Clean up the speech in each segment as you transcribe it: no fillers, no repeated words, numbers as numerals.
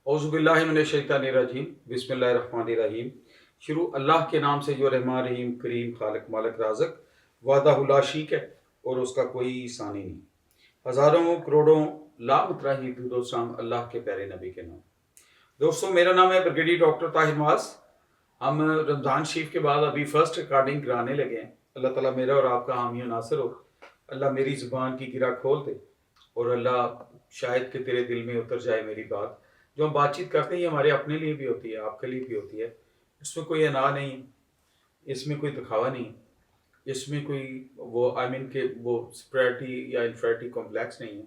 औज़ुबिल्लाहि मिनश्शैतानिर्रजीम बिस्मिल्लाहिर्रहमानिर्रहीम। शुरू अल्लाह के नाम से जो रहमान रहीम करीम खालिक मालिक राज़िक वाहदहु ला शरीक है और उसका कोई सानी नहीं। हज़ारों करोड़ों लाख तरह दुरूद अल्लाह के प्यारे नबी के नाम। दोस्तों, मेरा नाम है ब्रिगेडियर डॉक्टर ताहिर नवाज। हम रमज़ान शरीफ के बाद अभी फर्स्ट रिकॉर्डिंग कराने लगे हैं। अल्लाह ताला मेरा और आपका हामी और नासिर हो। अल्लाह मेरी ज़ुबान की गिरा खोल दे और अल्लाह शायद कि तेरे दिल में उतर जाए मेरी बात। जो हम बातचीत करते हैं ये हमारे अपने लिए भी होती है, आपके लिए भी होती है। इसमें कोई अना नहीं, इसमें कोई दिखावा नहीं, इसमें कोई वो आई मीन के वो सुपरियरिटी या इन्फीरियरिटी कॉम्प्लेक्स नहीं है।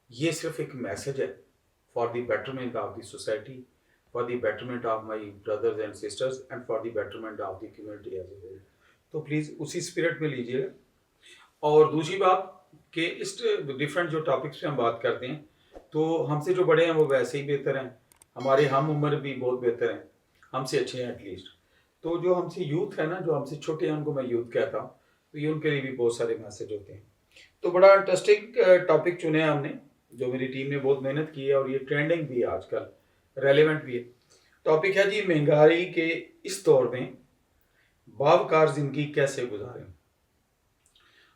ये सिर्फ एक मैसेज है for the betterment of the society, for the betterment of my brothers and sisters and for the betterment of the community as a whole. तो प्लीज़ उसी स्पिरिट में लीजिएगा। और दूसरी बात कि इस डिफरेंट जो टॉपिक्स पे हम बात करते हैं, तो हमसे जो बड़े हैं वो वैसे ही बेहतर हैं, हमारे हम उम्र भी बहुत बेहतर हैं, हमसे अच्छे हैं एटलीस्ट। तो जो हमसे यूथ है ना, जो हमसे छोटे हैं, उनको मैं यूथ कहता हूँ। तो ये उनके लिए भी बहुत सारे मैसेज होते हैं। तो बड़ा इंटरेस्टिंग टॉपिक चुने हैं हमने, जो मेरी टीम ने बहुत मेहनत की है और ये ट्रेंडिंग भी है आजकल, रेलेवेंट भी है। टॉपिक है जी, महंगाई के इस दौर में बावकार ज़िंदगी कैसे गुजारें।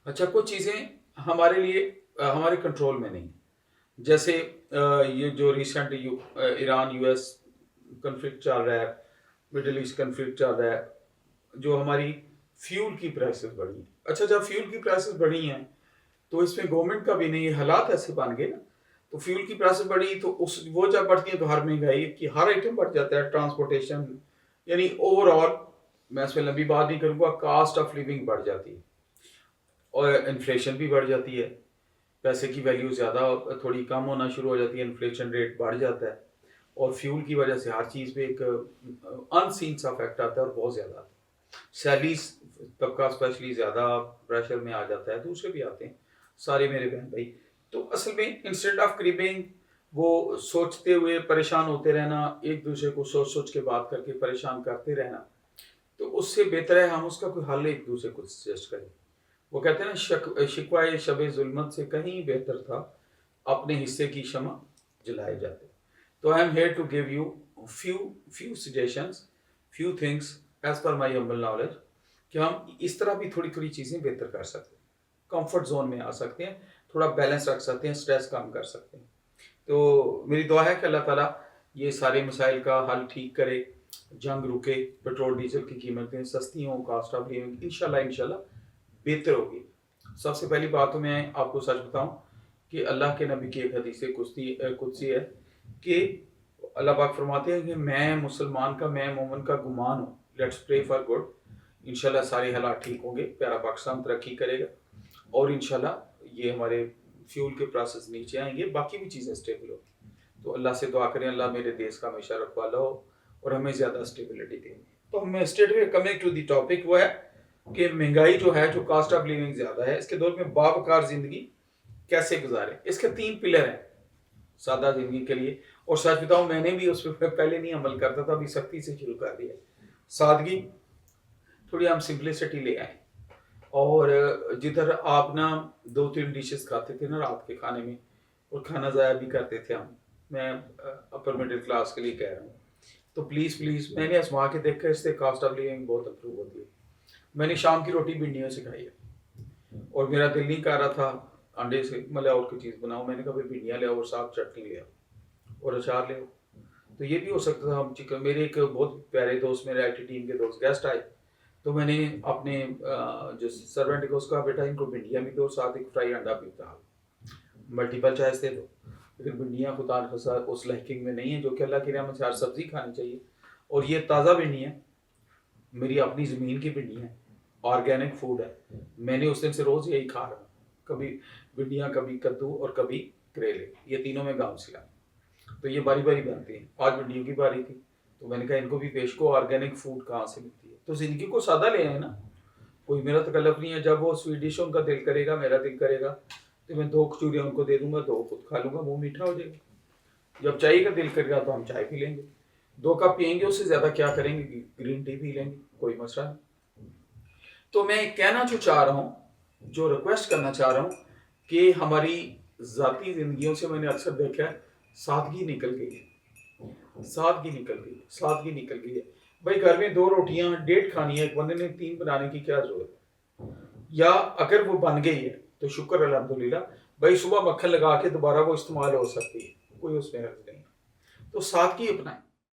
अच्छा, कुछ चीज़ें हमारे लिए हमारे कंट्रोल में नहीं, जैसे ये जो रिसेंट ईरान यूएस कन्फ्लिक्ट चल रहा है, मिडिल ईस्ट कन्फ्लिक्ट चल रहा है, जो हमारी फ्यूल की प्राइसेस बढ़ी। अच्छा, जब फ्यूल की प्राइसेस बढ़ी हैं तो इसमें गवर्नमेंट का भी नहीं, हालात ऐसे बन गए ना। तो फ्यूल की प्राइसेस बढ़ी तो उस वो जब बढ़ती है तो हर महंगाई की हर आइटम बढ़ जाता है, ट्रांसपोर्टेशन, यानी ओवरऑल मैं इसमें लंबी बात नहीं करूँगा, कास्ट ऑफ लिविंग बढ़ जाती है और इन्फ्लेशन भी बढ़ जाती है। पैसे की वैल्यू ज़्यादा थोड़ी कम होना शुरू हो जाती है, इन्फ्लेशन रेट बढ़ जाता है और फ्यूल की वजह से हर चीज़ पे एक अनसीन सा इफेक्ट आता है और बहुत ज़्यादा आता है। सैलरीज तबका स्पेशली ज़्यादा प्रेशर में आ जाता है, दूसरे भी आते हैं, सारे मेरे बहन भाई। तो असल में इंस्टेड ऑफ क्रिबिंग, वो सोचते हुए परेशान होते रहना, एक दूसरे को सोच सोच के बात करके परेशान करते रहना, तो उससे बेहतर है हम उसका कोई हल एक दूसरे को सजेस्ट करें। वो कहते हैं ना, शिकवाए शब जुल्मत से कहीं बेहतर था अपने हिस्से की शमा जलाए जाते। तो I am here to give you few suggestions, few things as per my humble knowledge, कि हम इस तरह भी थोड़ी थोड़ी चीज़ें बेहतर कर सकते हैं, कंफर्ट जोन में आ सकते हैं, थोड़ा बैलेंस रख सकते हैं, स्ट्रेस कम कर सकते हैं। तो मेरी दुआ है कि अल्लाह ताला ये सारे मसाइल का हल ठीक करे, जंग रुके, पेट्रोल डीजल की कीमतें सस्ती हों, कास्ट ऑफ लिविंग इंशाल्लाह बेहतर होगी। सबसे पहली बात तो मैं आपको सच बताऊं कि अल्लाह के नबी की एक हदीस कुदसी है कि अल्लाह पाक फरमाते हैं कि मैं मुसलमान का, मैं मोमन का गुमान हूँ, लेट्स प्रे फॉर गुड। इंशाल्लाह सारे हालात ठीक होंगे, प्यारा पाकिस्तान तरक्की करेगा और इंशाल्लाह ये हमारे फ्यूल के प्राइसेस नीचे आएंगे, बाकी भी चीज़ें स्टेबल होगी। तो अल्लाह से दुआ करें अल्लाह मेरे देश का हमेशा रखवाला हो और हमें ज़्यादा स्टेबिलिटी दे। तो हमें straight way coming to the topic, वो है कि महंगाई जो है, जो कास्ट ऑफ लिविंग ज़्यादा है, इसके दौर में बावकार ज़िंदगी कैसे गुजारें। इसके 3 पिलर हैं सादा ज़िंदगी के लिए। और सच बताऊं, मैंने भी उस पर पहले नहीं अमल करता था, अभी सख्ती से शुरू कर दिया। सादगी, थोड़ी हम सिंपलिसिटी ले आए। और जिधर आप ना 2-3 डिशेस खाते थे ना रात के खाने में और खाना ज़ाया भी करते थे हम, मैं अपर मिडिल क्लास के लिए कह रहा हूँ, तो प्लीज़ मैंने आजमा के देखा, इससे कास्ट ऑफ लिविंग बहुत अप्रूव होती है। मैंने शाम की रोटी भिंडियों से खाई है और मेरा दिल नहीं कर रहा था अंडे से मतलब और कोई चीज़ बनाओ। मैंने कहा भाई भिंडियाँ ले आओ और साथ चटनी ले आओ और अचार ले आओ। तो ये भी हो सकता था हम चिकन। मेरे एक बहुत प्यारे दोस्त, मेरे IT टीम के दोस्त गेस्ट आए, तो मैंने अपने जो सर्वेंट को उसका, बेटा इनको भिंडियाँ भी दो, साथ एक फ्राई अंडा भी डाल, मल्टीपल चॉइस दे दो। लेकिन भिंडियाँ खुदा खसा उस लहकिंग में नहीं है जो कि अल्लाह की रहमत से हर सब्ज़ी खानी चाहिए। और ये ताज़ा भिंडियाँ, मेरी अपनी ज़मीन की भिंडियाँ हैं, ऑर्गेनिक फूड है। मैंने उस दिन से रोज़ यही खा रहा हूँ, कभी भिंडियाँ, कभी कद्दू और कभी करेले, ये तीनों में गाँव से ला। तो ये बारी बारी बनती है। आज भिंडियों की बारी थी तो मैंने कहा इनको भी पेश को, ऑर्गेनिक फूड कहाँ से मिलती है। तो ज़िंदगी को सादा ले आए ना, कोई मेरा तकल्लुफ़ नहीं है। जब वो स्वीट डिश उनका दिल करेगा, मेरा दिल करेगा, तो मैं 2 कचौरियाँ उनको दे दूंगा, 2 खुद खा लूँगा, मुँह मीठा हो जाएगा। जब चाय का दिल करेगा तो हम चाय पी लेंगे, 2 कप पियेंगे, उससे ज़्यादा क्या करेंगे, ग्रीन टी पी लेंगे, कोई मसला नहीं। तो मैं कहना जो चाह रहा हूँ, जो रिक्वेस्ट करना चाह रहा हूँ, कि हमारी ज़ाती ज़िंदगियों से मैंने अक्सर देखा है सादगी निकल गई है। سادگی نکل گئی ہے، سادگی نکل گئی ہے. بھائی گھر میں 2 روٹیاں 1.5 کھانی ہے، ایک بندے نے 3 بنانے کی کیا ضرورت ہے؟ یا اگر وہ بن گئی ہے تو شکر الحمدللہ، بھائی صبح مکھن لگا کے دوبارہ وہ استعمال ہو سکتی ہے، کوئی اس میں حرج نہیں. تو سادگی اپنائیں.